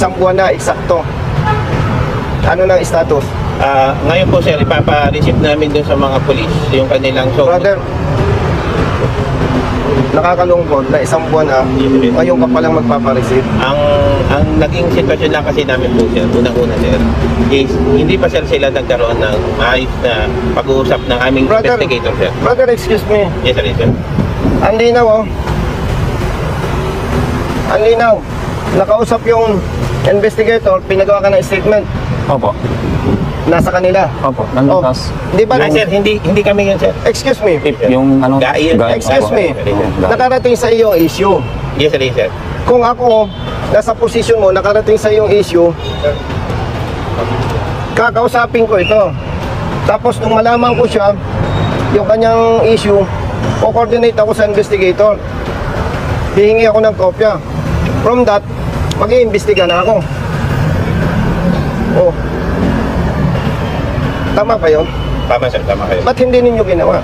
isang buwan na, eksakto. Ano na ang status? Ngayon po sir, ipapa-receive namin dun sa mga polis yung kanilang Brother, nakakalungkot na isang buwan na, ngayon ka palang magpapareceive. ang naging sitwasyon lang kasi namin po sir, unang-una sir, is hindi pa sir sila nagkaroon ng maayos na pag-uusap ng aming investigator sir. Brother, excuse me. Yes sir, yes sir. Ang linaw, oh. Ang linaw. Nakausap yung investigator, pinagawa ka ng statement. Opo. Nasa kanila. Opo. Nandun tas. Di ba? Ay sir, hindi kami yun sir. Excuse me. Yung ano. Gaya. Excuse Opo. me. Opo. Nakarating sa iyo issue. Yes sir, yes sir. Kung ako, nasa posisyon mo, nakarating sa iyong issue, kakausapin ko ito. Tapos nung malaman ko siya, yung kanyang issue, co-coordinate ako sa investigator. Hihingi ako ng kopya. From that, mag-iimbestiga na ako. Oh. Tama ba yun? Tama sir, tama kayo. Ba't hindi ninyo ginawa?